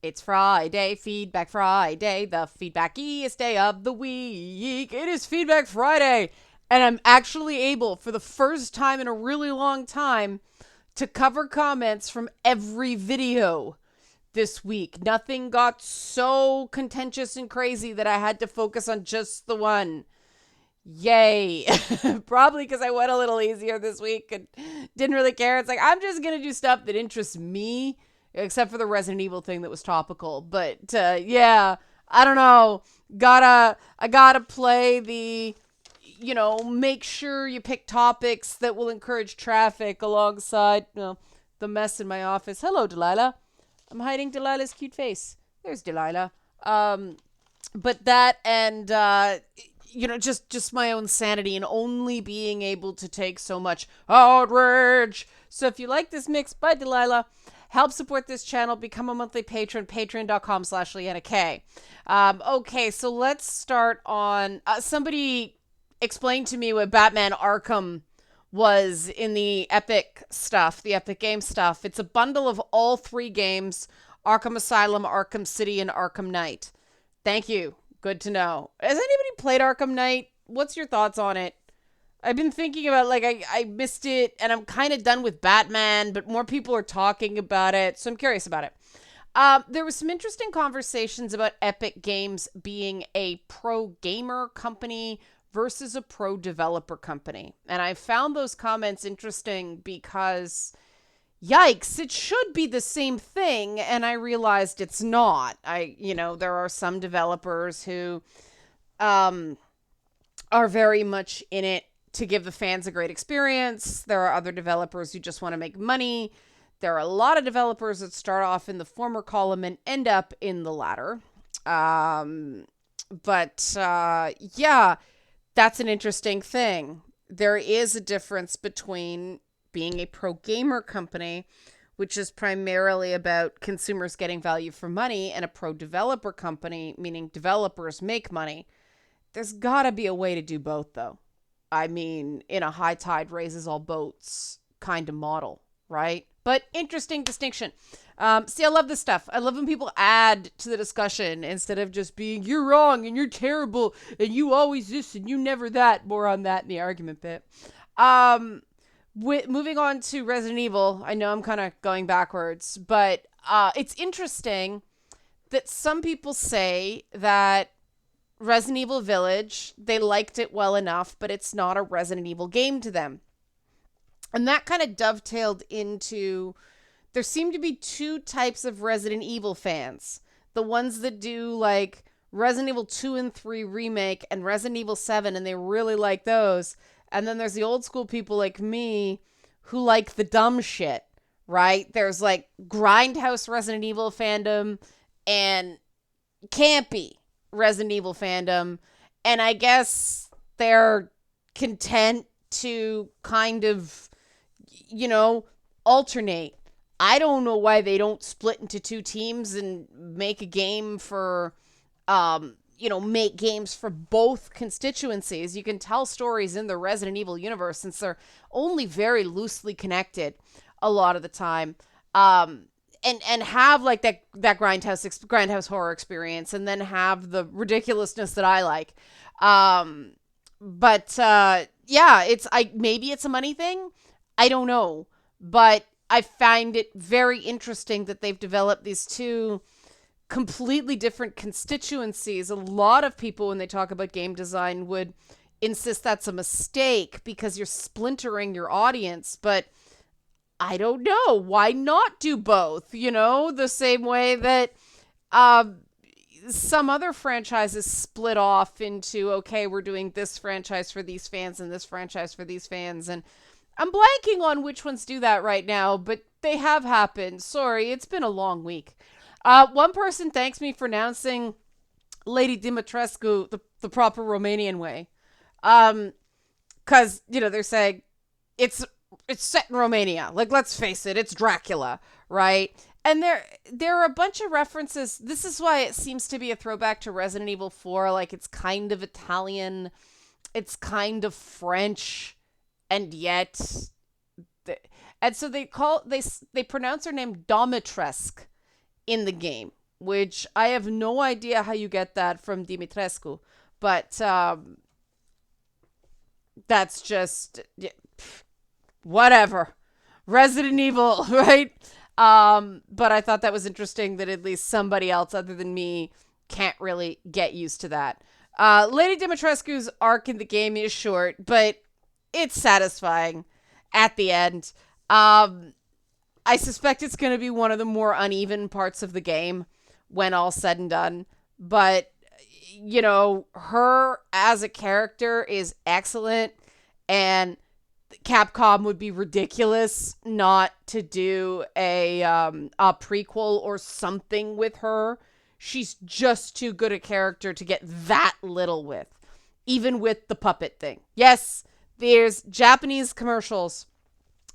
It's Friday, Feedback Friday, the feedbackiest day of the week. It is Feedback Friday, and I'm actually able, for the first time in a really long time, to cover comments from every video this week. Nothing got so contentious and crazy that I had to focus on just the one. Yay. Probably because I went a little easier this week and didn't really care. It's like, I'm just going to do stuff that interests me, except for the Resident Evil thing that was topical. But yeah, I don't know. I gotta play the, make sure you pick topics that will encourage traffic alongside the mess in my office. Hello, Delilah. I'm hiding Delilah's cute face. There's Delilah. But that and just my own sanity and only being able to take so much outrage. So if you like this mix by Delilah, help support this channel, become a monthly patron, patreon.com/LeannaK. Okay, so let's start on, somebody explained to me what Batman Arkham was in the Epic stuff, the Epic Game stuff. It's a bundle of all three games, Arkham Asylum, Arkham City, and Arkham Knight. Thank you. Good to know. Has anybody played Arkham Knight? What's your thoughts on it? I've been thinking about, I missed it, and I'm kind of done with Batman, but more people are talking about it, so I'm curious about it. There was some interesting conversations about Epic Games being a pro gamer company versus a pro developer company. And I found those comments interesting because, yikes, it should be the same thing, and I realized it's not. There are some developers who are very much in it to give the fans a great experience. There are other developers who just want to make money. There are a lot of developers that start off in the former column and end up in the latter. Yeah, that's an interesting thing. There is a difference between being a pro gamer company, which is primarily about consumers getting value for money, and a pro developer company, meaning developers make money. There's got to be a way to do both, though. I mean, in a high tide raises all boats kind of model, right? But interesting distinction. See, I love this stuff. I love when people add to the discussion instead of just being, you're wrong and you're terrible and you always this and you never that. More on that in the argument bit. Moving on to Resident Evil. I know I'm kind of going backwards, but it's interesting that some people say that Resident Evil Village, they liked it well enough, but it's not a Resident Evil game to them. And that kind of dovetailed into, there seem to be two types of Resident Evil fans. The ones that do like Resident Evil 2 and 3 remake and Resident Evil 7, and they really like those. And then there's the old school people like me who like the dumb shit, right? There's like Grindhouse Resident Evil fandom and campy Resident Evil fandom. And I guess they're content to kind of, alternate. I don't know why they don't split into two teams and make a game for, make games for both constituencies. You can tell stories in the Resident Evil universe since they're only very loosely connected a lot of the time. And have like that grindhouse horror experience, and then have the ridiculousness that I like. Maybe it's a money thing. I don't know, but I find it very interesting that they've developed these two completely different constituencies. A lot of people, when they talk about game design, would insist that's a mistake because you're splintering your audience, but I don't know. Why not do both? The same way that some other franchises split off into, okay, we're doing this franchise for these fans and this franchise for these fans. And I'm blanking on which ones do that right now, but they have happened. Sorry, it's been a long week. One person thanks me for announcing Lady Dimitrescu the proper Romanian way. Because, they're saying it's set in Romania. Like, let's face it, it's Dracula, right? And there are a bunch of references. This is why it seems to be a throwback to Resident Evil 4. Like, it's kind of Italian, it's kind of French, and yet, and so they pronounce her name Dimitrescu in the game, which I have no idea how you get that from Dimitrescu, but that's just whatever. Resident Evil, right? But I thought that was interesting that at least somebody else other than me can't really get used to that. Lady Dimitrescu's arc in the game is short, but it's satisfying at the end. I suspect it's going to be one of the more uneven parts of the game when all said and done. But, her as a character is excellent, and Capcom would be ridiculous not to do a prequel or something with her. She's just too good a character to get that little with, even with the puppet thing. Yes, there's Japanese commercials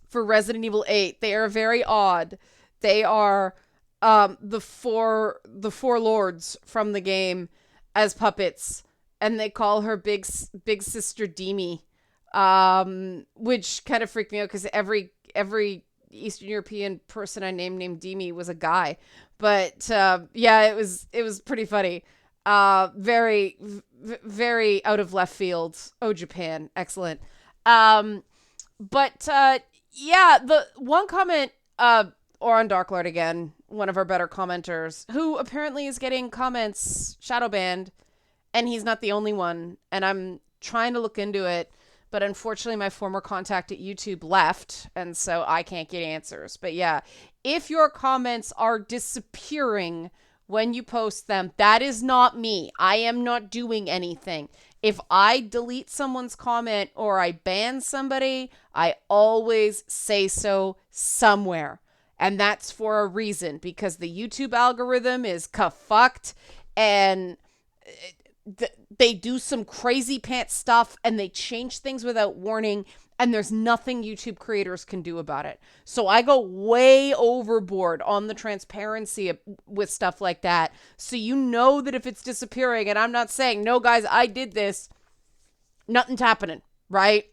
for Resident Evil 8. They are very odd. They are the four lords from the game as puppets, and they call her big sister Demi, which kind of freaked me out because every Eastern European person I named Demi was a guy. But yeah, it was pretty funny. Very very out of left field. Oh, Japan, excellent. But yeah, the one comment, or on Darklord again, one of our better commenters, who apparently is getting comments shadow banned, and he's not the only one, and I'm trying to look into it, but unfortunately my former contact at YouTube left, and so I can't get answers. But yeah, if your comments are disappearing when you post them, that is not me. I am not doing anything. If I delete someone's comment or I ban somebody, I always say so somewhere. And that's for a reason, because the YouTube algorithm is fucked, and they do some crazy pants stuff, and they change things without warning, and there's nothing YouTube creators can do about it. So I go way overboard on the transparency with stuff like that. So you know that if it's disappearing, and I'm not saying, no guys, I did this, nothing's happening, right?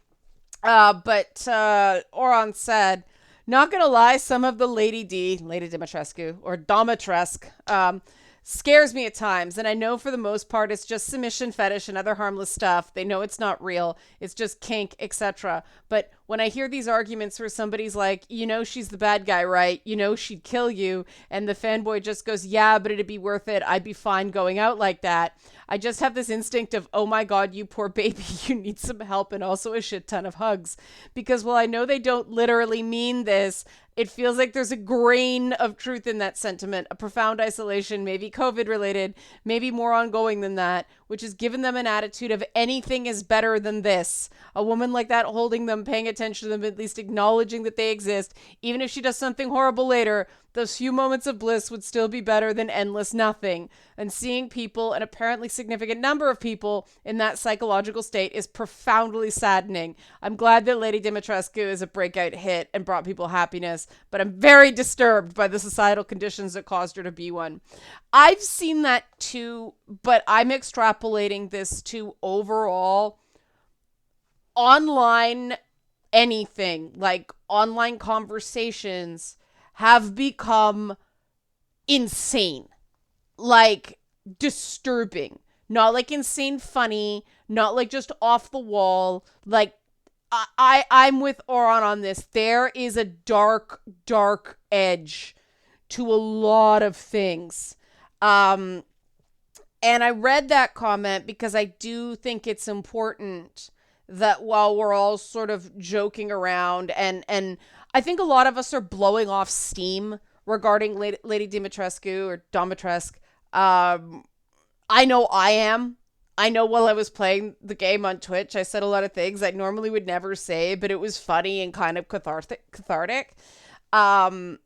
But Oron said, not gonna lie, some of the Lady Dimitrescu, or Domitrescu, scares me at times, and I know for the most part it's just submission fetish and other harmless stuff. They know it's not real, it's just kink, etc. But when I hear these arguments where somebody's like, she's the bad guy, right? She'd kill you, and the fanboy just goes, yeah, but it'd be worth it, I'd be fine going out like that. I just have this instinct of, oh my god, you poor baby, you need some help, and also a shit ton of hugs. Because while I know they don't literally mean this, it feels like there's a grain of truth in that sentiment, a profound isolation, maybe COVID related, maybe more ongoing than that, which has given them an attitude of anything is better than this. A woman like that holding them, paying attention to them, at least acknowledging that they exist, even if she does something horrible later, those few moments of bliss would still be better than endless nothing. And seeing people, an apparently significant number of people, in that psychological state is profoundly saddening. I'm glad that Lady Dimitrescu is a breakout hit and brought people happiness, but I'm very disturbed by the societal conditions that caused her to be one. I've seen that too, but I'm extrapolating this to overall online anything, like online conversations have become insane, like disturbing, not like insane funny, not like just off the wall. Like I'm with Oron on this. There is a dark edge to a lot of things. And I read that comment because I do think it's important that while we're all sort of joking around, and I think a lot of us are blowing off steam regarding Lady Dimitrescu or Domitrescu. I know I am. I know while I was playing the game on Twitch, I said a lot of things I normally would never say, but it was funny and kind of cathartic. I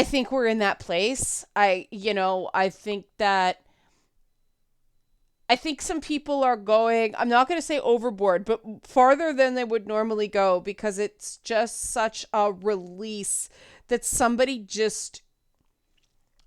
think we're in that place. I think some people are going, I'm not going to say overboard, but farther than they would normally go, because it's just such a release that somebody just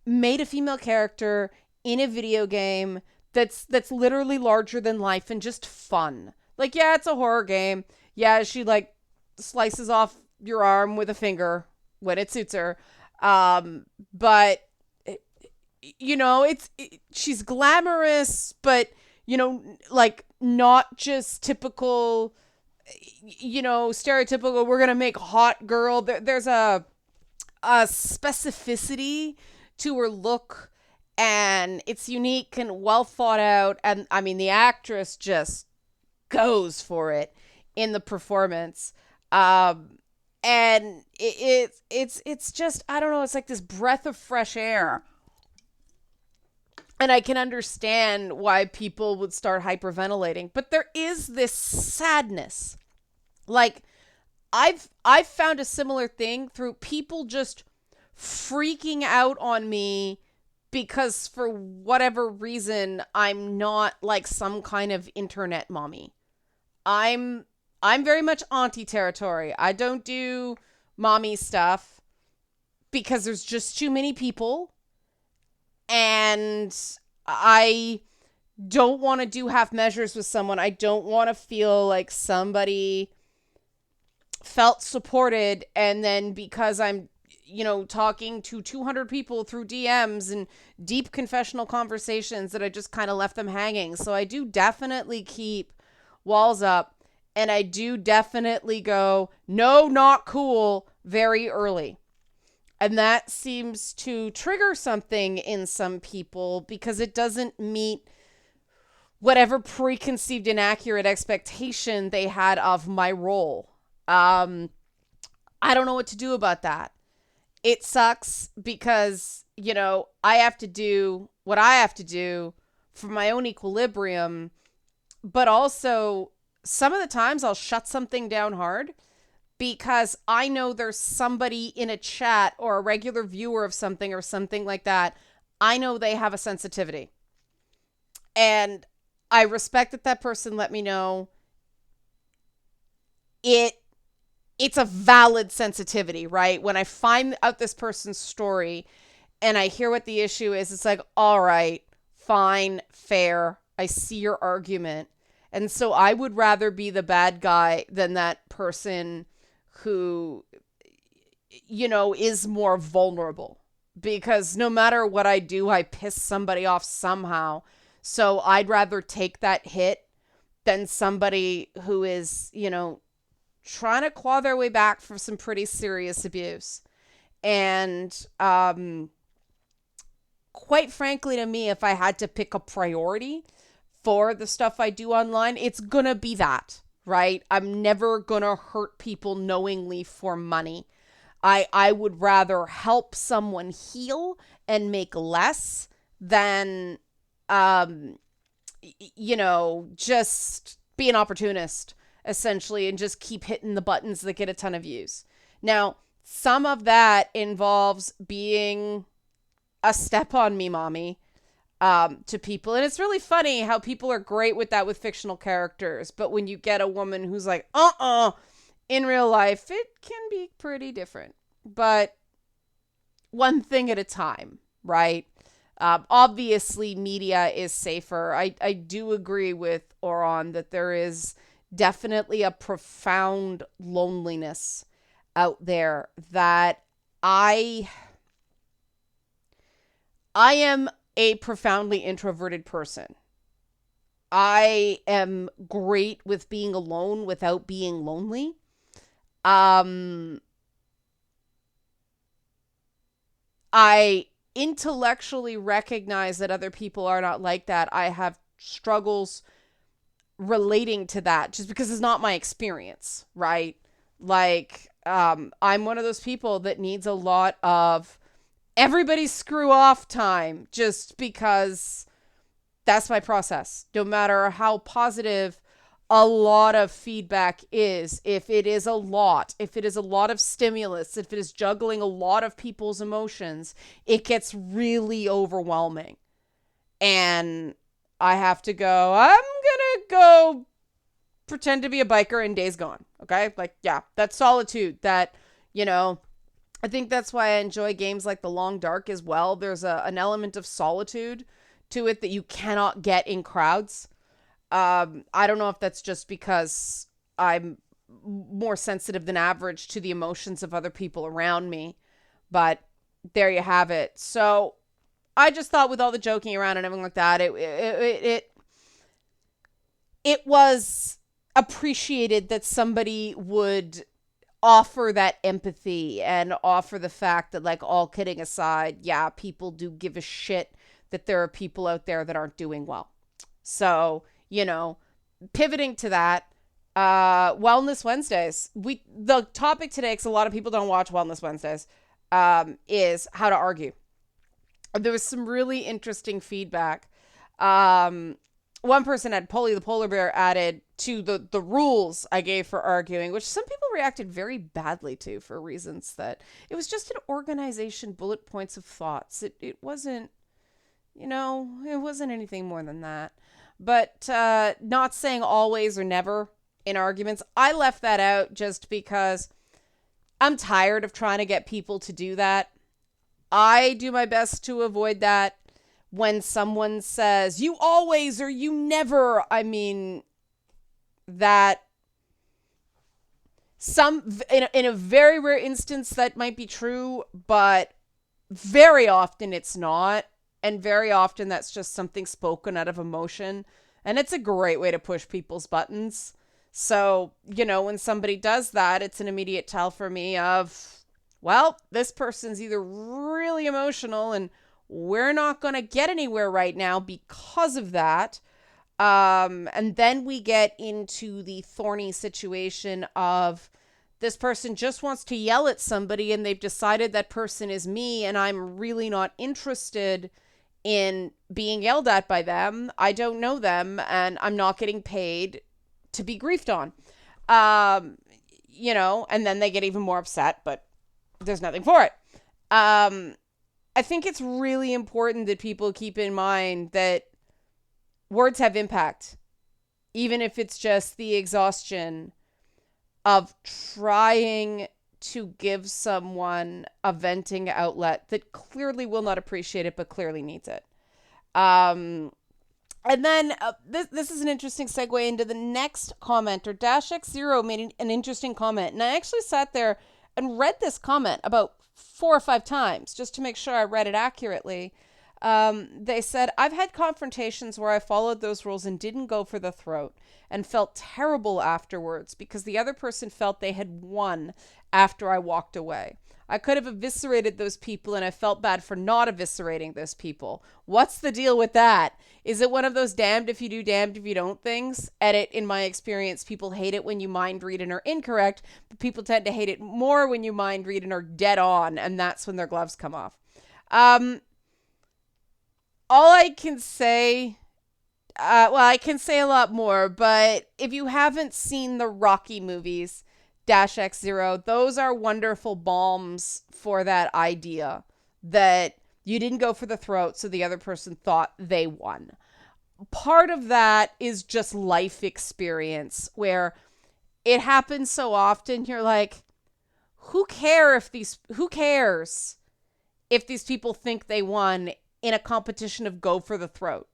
made a female character in a video game that's literally larger than life and just fun. Like, yeah, it's a horror game. Yeah, she like slices off your arm with a finger when it suits her. But she's glamorous, but like not just typical, stereotypical. We're gonna make hot girl. There's a specificity to her look, and it's unique and well thought out. And I mean, the actress just goes for it in the performance. And it's just, I don't know, it's like this breath of fresh air. And I can understand why people would start hyperventilating, but there is this sadness. Like, I've found a similar thing through people just freaking out on me because for whatever reason I'm not like some kind of internet mommy. I'm I'm very much auntie territory. I don't do mommy stuff because there's just too many people, and I don't want to do half measures with someone. I don't want to feel like somebody felt supported, and then because I'm talking to 200 people through DMs and deep confessional conversations, that I just kind of left them hanging. So I do definitely keep walls up, and I do definitely go, no, not cool, very early. And that seems to trigger something in some people because it doesn't meet whatever preconceived inaccurate expectation they had of my role. I don't know what to do about that. It sucks because, I have to do what I have to do for my own equilibrium, but also some of the times I'll shut something down hard because I know there's somebody in a chat or a regular viewer of something or something like that. I know they have a sensitivity. And I respect that person let me know it's a valid sensitivity, right? When I find out this person's story and I hear what the issue is, it's like, all right, fine, fair. I see your argument. And so I would rather be the bad guy than that person who, is more vulnerable. Because no matter what I do, I piss somebody off somehow. So I'd rather take that hit than somebody who is, trying to claw their way back from some pretty serious abuse. And quite frankly, to me, if I had to pick a priority for the stuff I do online, it's going to be that, right? I'm never going to hurt people knowingly for money. I would rather help someone heal and make less than, just be an opportunist, essentially, and just keep hitting the buttons that get a ton of views. Now, some of that involves being a step on me mommy to people. And it's really funny how people are great with that with fictional characters. But when you get a woman who's like, in real life, it can be pretty different. But one thing at a time, right? Obviously, media is safer. I do agree with Oron that there is definitely a profound loneliness out there that I am a profoundly introverted person. I am great with being alone without being lonely. I intellectually recognize that other people are not like that. I have struggles relating to that just because it's not my experience, right? Like, I'm one of those people that needs a lot of everybody screw off time just because that's my process. No matter how positive a lot of feedback is, if it is a lot of stimulus, if it is juggling a lot of people's emotions, it gets really overwhelming. And I have to go, I'm gonna go pretend to be a biker in Days Gone. Okay? Like, yeah, that's solitude. That, I think that's why I enjoy games like The Long Dark as well. There's an element of solitude to it that you cannot get in crowds. I don't know if that's just because I'm more sensitive than average to the emotions of other people around me, but there you have it. So I just thought with all the joking around and everything like that, it was appreciated that somebody would offer that empathy and offer the fact that, like, all kidding aside, yeah, people do give a shit that there are people out there that aren't doing well. So, pivoting to that, Wellness Wednesdays. The topic today, because a lot of people don't watch Wellness Wednesdays, is how to argue. There was some really interesting feedback. One person had Polly the polar bear added to the rules I gave for arguing, which some people reacted very badly to for reasons that it was just an organization, bullet points of thoughts. It wasn't, it wasn't anything more than that. But not saying always or never in arguments. I left that out just because I'm tired of trying to get people to do that. I do my best to avoid that. When someone says, you always or you never, I mean, that in a very rare instance, that might be true, but very often it's not. And very often that's just something spoken out of emotion. And it's a great way to push people's buttons. So, when somebody does that, it's an immediate tell for me of, well, this person's either really emotional and we're not going to get anywhere right now because of that. And then we get into the thorny situation of this person just wants to yell at somebody and they've decided that person is me and I'm really not interested in being yelled at by them. I don't know them and I'm not getting paid to be griefed on. And then they get even more upset, but there's nothing for it. I think it's really important that people keep in mind that words have impact, even if it's just the exhaustion of trying to give someone a venting outlet that clearly will not appreciate it, but clearly needs it. And then this is an interesting segue into the next commenter. Dash X0 made an interesting comment, and I actually sat there and read this comment about 4 or 5 times just to make sure I read it accurately. They said, I've had confrontations where I followed those rules and didn't go for the throat and felt terrible afterwards because the other person felt they had won after I walked away. I could have eviscerated those people and I felt bad for not eviscerating those people. What's the deal with that? Is it one of those damned if you do, damned if you don't things? In my experience, people hate it when you mind read and are incorrect, but people tend to hate it more when you mind read and are dead on, and that's when their gloves come off. All I can say, I can say a lot more, but if you haven't seen the Rocky movies, Dash X0, those are wonderful balms for that idea that you didn't go for the throat, so the other person thought they won. Part of that is just life experience where it happens so often. You're like, who cares if these people think they won in a competition of go for the throat?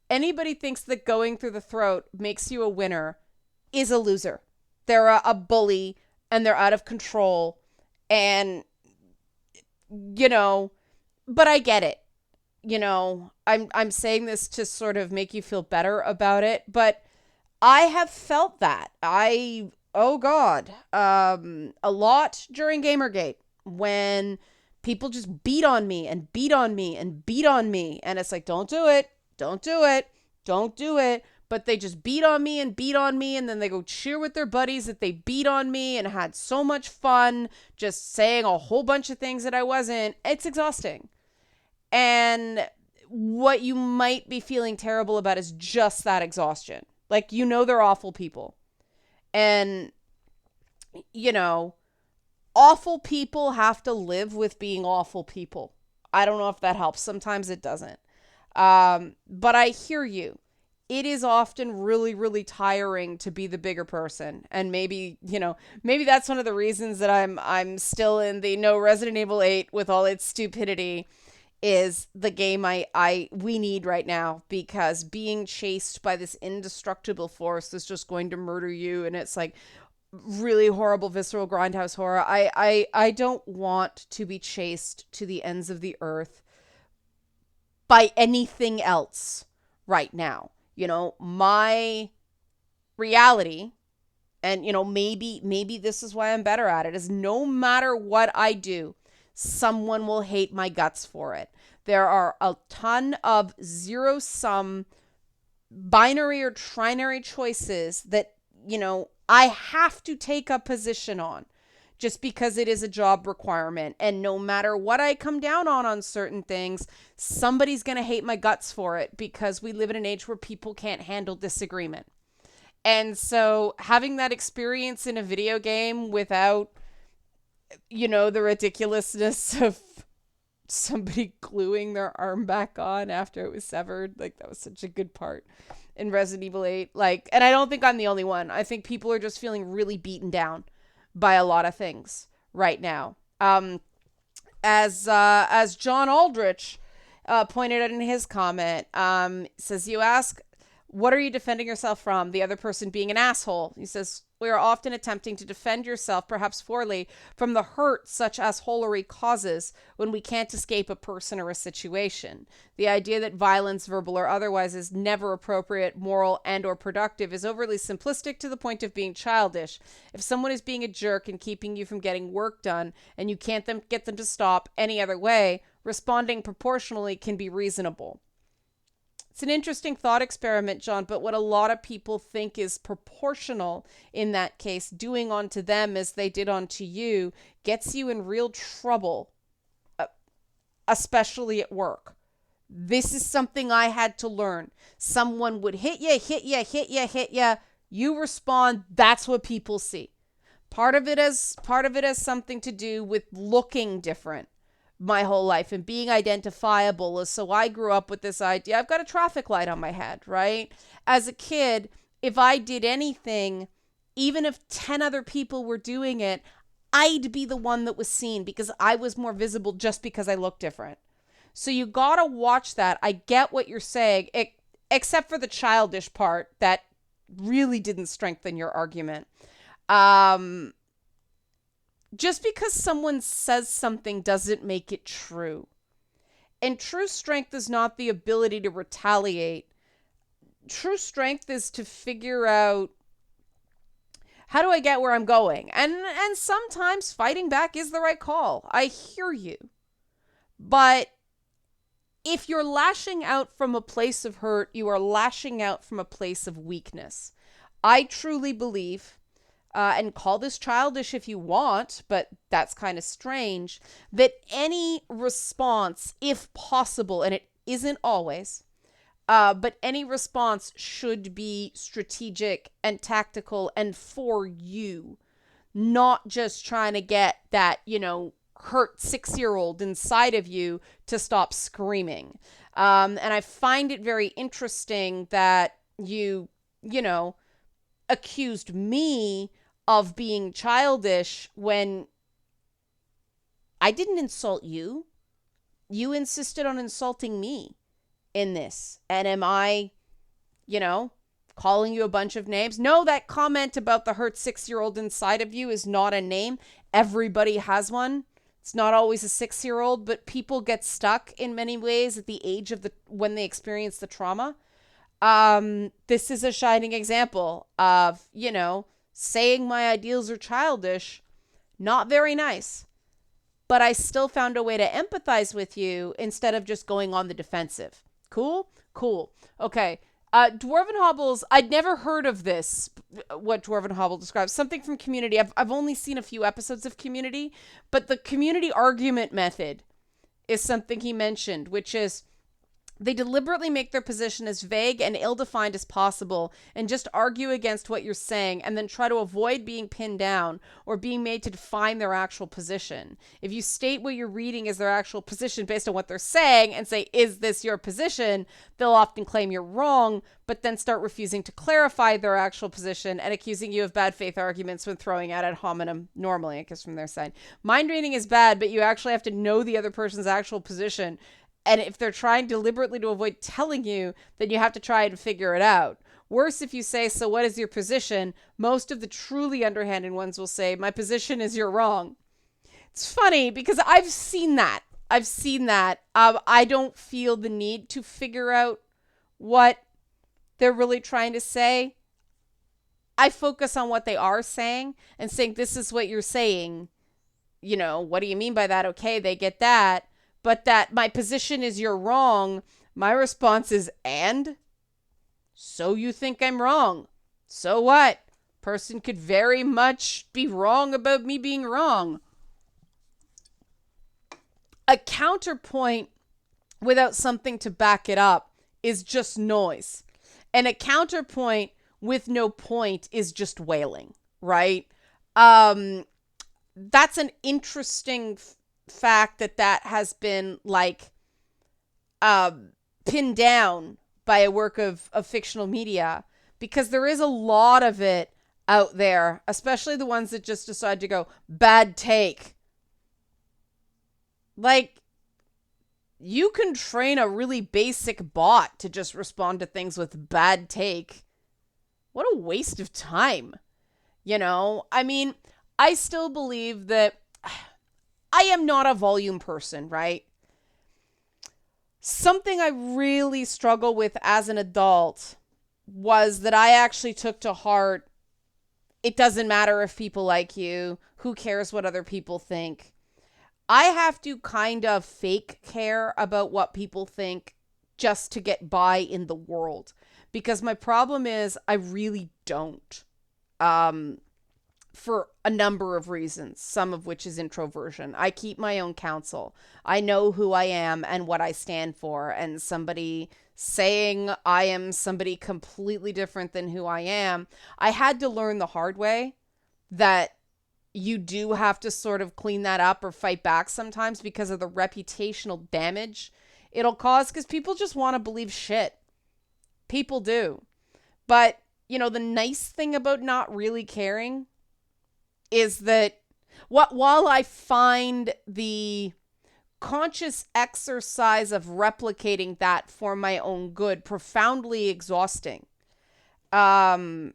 Anybody thinks that going through the throat makes you a winner is a loser. They're a bully and they're out of control and, but I get it. I'm saying this to sort of make you feel better about it, but I have felt that. A lot during Gamergate when people just beat on me and beat on me and beat on me. And it's like, don't do it. Don't do it. Don't do it. But they just beat on me and beat on me. And then they go cheer with their buddies that they beat on me and had so much fun just saying a whole bunch of things that I wasn't. It's exhausting. And what you might be feeling terrible about is just that exhaustion. Like, they're awful people. And, awful people have to live with being awful people. I don't know if that helps. Sometimes it doesn't. But I hear you. It is often really, really tiring to be the bigger person. And maybe that's one of the reasons that I'm still in the no Resident Evil 8 with all its stupidity is the game we need right now, because being chased by this indestructible force that's just going to murder you, and it's like really horrible visceral grindhouse horror. I don't want to be chased to the ends of the earth by anything else right now. My reality, and maybe this is why I'm better at it, is no matter what I do, someone will hate my guts for it. There are a ton of zero-sum binary or trinary choices that, I have to take a position on just because it is a job requirement. And no matter what I come down on certain things, somebody's going to hate my guts for it because we live in an age where people can't handle disagreement. And so having that experience in a video game without, the ridiculousness of somebody gluing their arm back on after it was severed, like, that was such a good part in Resident Evil 8. Like, and I don't think I'm the only one. I think people are just feeling really beaten down by a lot of things right now. As John Aldrich pointed out in his comment, says, you ask, what are you defending yourself from? The other person being an asshole. He says, we are often attempting to defend yourself, perhaps poorly, from the hurt such assholery causes when we can't escape a person or a situation. The idea that violence, verbal or otherwise, is never appropriate, moral, and or productive is overly simplistic to the point of being childish. If someone is being a jerk and keeping you from getting work done, and you can't get them to stop any other way, responding proportionally can be reasonable. It's an interesting thought experiment, John, but what a lot of people think is proportional in that case, doing unto them as they did unto you, gets you in real trouble, especially at work. This is something I had to learn. Someone would hit you. You respond. That's what people see. Part of it has something to do with looking different my whole life and being identifiable. So I grew up with this idea. I've got a traffic light on my head, right? As a kid, if I did anything, even if 10 other people were doing it, I'd be the one that was seen because I was more visible just because I looked different. So you gotta watch that. I get what you're saying, except for the childish part that really didn't strengthen your argument. Just because someone says something doesn't make it true. And true strength is not the ability to retaliate. True strength is to figure out, how do I get where I'm going? And sometimes fighting back is the right call. I hear you. But if you're lashing out from a place of hurt, you are lashing out from a place of weakness. I truly believe, and call this childish if you want, but that's kind of strange, that any response, if possible, and it isn't always, but any response should be strategic and tactical and for you, not just trying to get that, hurt 6-year-old inside of you to stop screaming. And I find it very interesting that you accused me of being childish when I didn't insult you. You insisted on insulting me in this. And am I, calling you a bunch of names? No, that comment about the hurt 6-year-old inside of you is not a name. Everybody has one. It's not always a 6-year-old, but people get stuck in many ways at the age of when they experience the trauma. This is a shining example of, saying my ideals are childish, not very nice. But I still found a way to empathize with you instead of just going on the defensive. Cool? Cool. Okay. Dwarven Hobbles, I'd never heard of this, what Dwarven Hobble describes. Something from Community. I've only seen a few episodes of Community, but the Community argument method is something he mentioned, which is they deliberately make their position as vague and ill-defined as possible and just argue against what you're saying and then try to avoid being pinned down or being made to define their actual position. If you state what you're reading as their actual position based on what they're saying and say, is this your position? They'll often claim you're wrong, but then start refusing to clarify their actual position and accusing you of bad faith arguments when throwing out ad hominem normally, I guess from their side. Mind reading is bad, but you actually have to know the other person's actual position. And if they're trying deliberately to avoid telling you, then you have to try and figure it out. Worse if you say, so what is your position? Most of the truly underhanded ones will say, my position is you're wrong. It's funny because I've seen that I've seen that. I don't feel the need to figure out what they're really trying to say. I focus on what they are saying and saying, this is what you're saying. You know, what do you mean by that? Okay, they get that. But that my position is you're wrong. My response is, and? So you think I'm wrong. So what? Person could very much be wrong about me being wrong. A counterpoint without something to back it up is just noise. And a counterpoint with no point is just wailing, right? That's an interesting fact that has been like pinned down by a work of fictional media, because there is a lot of it out there, especially the ones that just decide to go, bad take. Like, you can train a really basic bot to just respond to things with bad take. What a waste of time. You know, I mean, I still believe that I am not a volume person, right? Something I really struggle with as an adult was that I actually took to heart, it doesn't matter if people like you, who cares what other people think. I have to kind of fake care about what people think just to get by in the world. Because my problem is I really don't. For a number of reasons, some of which is introversion. I keep my own counsel. I know who I am and what I stand for. And somebody saying I am somebody completely different than who I am, I had to learn the hard way that you do have to sort of clean that up or fight back sometimes because of the reputational damage it'll cause, because people just want to believe shit. People do. But, you know, the nice thing about not really caring is that while I find the conscious exercise of replicating that for my own good profoundly exhausting, I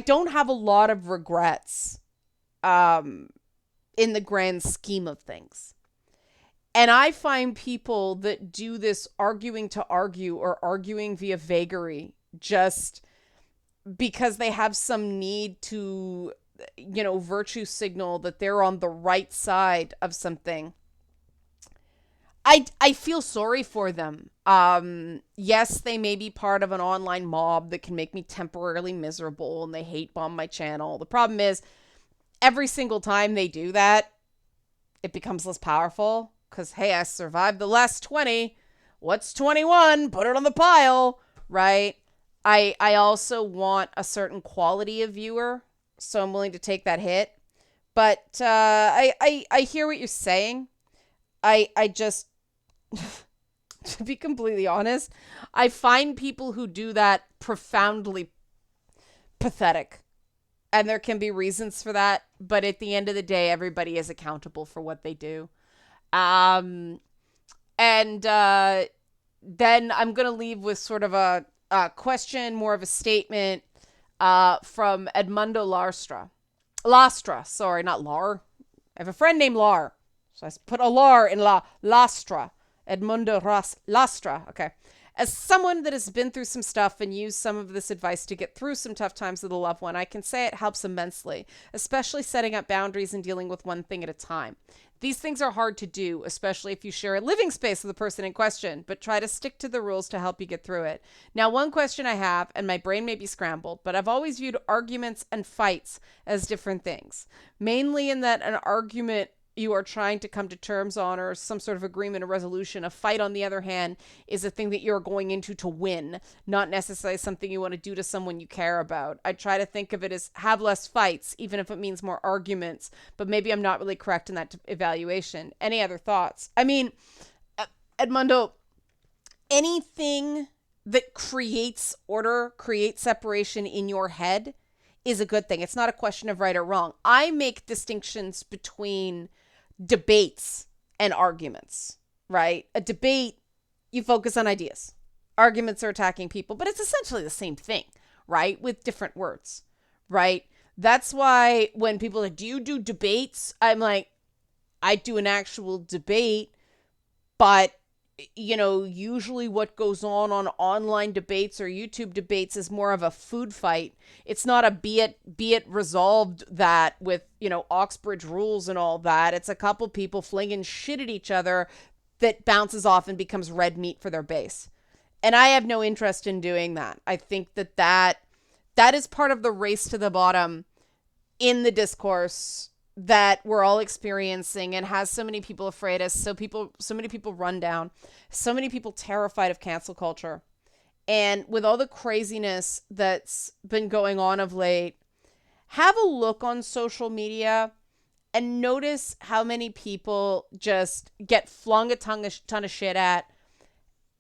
don't have a lot of regrets in the grand scheme of things. And I find people that do this arguing to argue or arguing via vagary just because they have some need to, you know, virtue signal that they're on the right side of something. I feel sorry for them. Yes, they may be part of an online mob that can make me temporarily miserable and they hate bomb my channel. The problem is, every single time they do that, it becomes less powerful because, hey, I survived the last 20. What's 21? Put it on the pile, right? I also want a certain quality of viewer, so I'm willing to take that hit. But I hear what you're saying. I just, to be completely honest, I find people who do that profoundly pathetic. And there can be reasons for that, but at the end of the day, everybody is accountable for what they do. And then I'm going to leave with sort of a question, more of a statement from Edmundo Lastra, sorry, not Lar. I have a friend named Lar, so I put a Lar in Lastra. Edmundo Lastra, okay. As someone that has been through some stuff and used some of this advice to get through some tough times with a loved one, I can say it helps immensely, especially setting up boundaries and dealing with one thing at a time. These things are hard to do, especially if you share a living space with the person in question, but try to stick to the rules to help you get through it. Now, one question I have, and my brain may be scrambled, but I've always viewed arguments and fights as different things, mainly in that an argument you are trying to come to terms on or some sort of agreement or resolution. A fight, on the other hand, is a thing that you're going into to win, not necessarily something you want to do to someone you care about. I try to think of it as have less fights, even if it means more arguments, but maybe I'm not really correct in that evaluation. Any other thoughts? I mean, Edmundo, anything that creates order, creates separation in your head is a good thing. It's not a question of right or wrong. I make distinctions between debates and arguments, right? A debate, you focus on ideas. Arguments are attacking people, but it's essentially the same thing, right? With different words, right? That's why when people are like, do you do debates? I'm like, I do an actual debate, but usually what goes on online debates or YouTube debates is more of a food fight. It's not a be it resolved that with, Oxbridge rules and all that. It's a couple people flinging shit at each other that bounces off and becomes red meat for their base. And I have no interest in doing that. I think that is part of the race to the bottom in the discourse that we're all experiencing, and has so many people afraid, as so many people run down, so many people terrified of cancel culture. And with all the craziness that's been going on of late, have a look on social media and notice how many people just get flung a ton of shit at,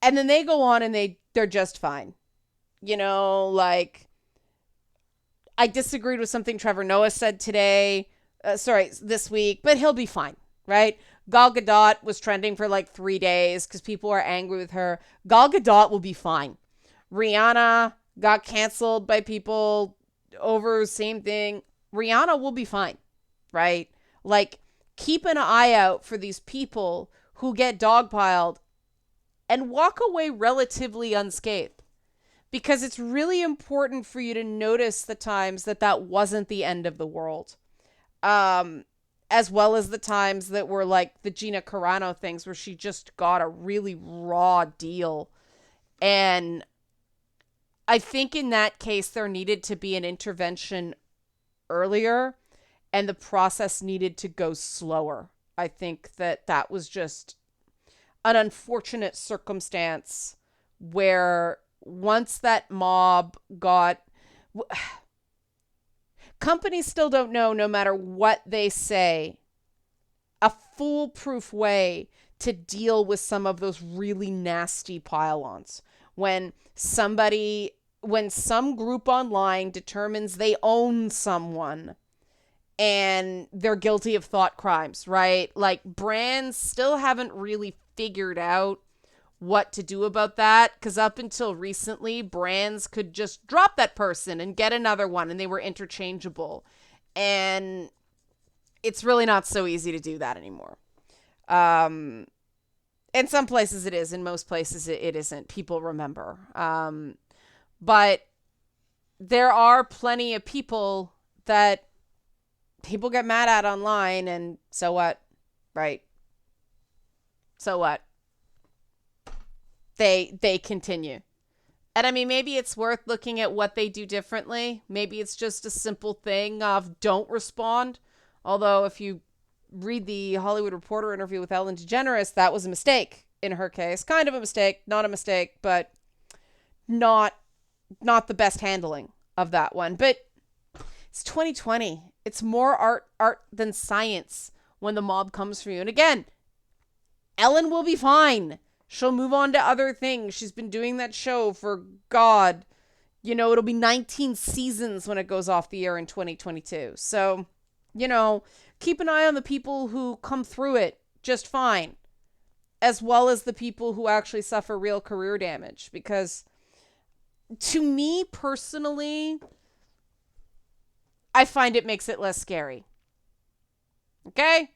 and then they go on and they're just fine. Like, I disagreed with something Trevor Noah said this week, but he'll be fine, right? Gal Gadot was trending for like 3 days because people are angry with her. Gal Gadot will be fine. Rihanna got canceled by people over same thing. Rihanna will be fine, right? Like, keep an eye out for these people who get dogpiled and walk away relatively unscathed. Because it's really important for you to notice the times that wasn't the end of the world. As well as the times that were like the Gina Carano things where she just got a really raw deal. And I think in that case, there needed to be an intervention earlier, and the process needed to go slower. I think that was just an unfortunate circumstance where once that mob got... Companies still don't know, no matter what they say, a foolproof way to deal with some of those really nasty pile-ons. When some group online determines they own someone and they're guilty of thought crimes, right? Like, brands still haven't really figured out what to do about that, because up until recently, brands could just drop that person and get another one, and they were interchangeable. And it's really not so easy to do that anymore. In some places it is, in most places it isn't. People remember. But there are plenty of people that people get mad at online, and so what? Right? So what? They continue. And I mean, maybe it's worth looking at what they do differently. Maybe it's just a simple thing of don't respond. Although if you read the Hollywood Reporter interview with Ellen DeGeneres, that was a mistake in her case. Kind of a mistake, not a mistake, but not the best handling of that one. But it's 2020. It's more art than science when the mob comes for you. And again, Ellen will be fine. She'll move on to other things. She's been doing that show for, God, it'll be 19 seasons when it goes off the air in 2022. So, keep an eye on the people who come through it just fine, as well as the people who actually suffer real career damage. Because to me personally, I find it makes it less scary. Okay?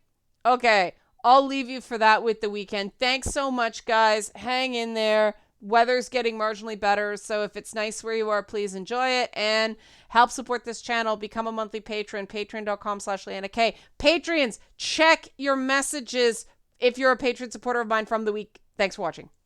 Okay. I'll leave you for that with the weekend. Thanks so much, guys. Hang in there. Weather's getting marginally better, so if it's nice where you are, please enjoy it and help support this channel. Become a monthly patron, patreon.com/LeannaK. Patreons, check your messages if you're a patron supporter of mine from the week. Thanks for watching.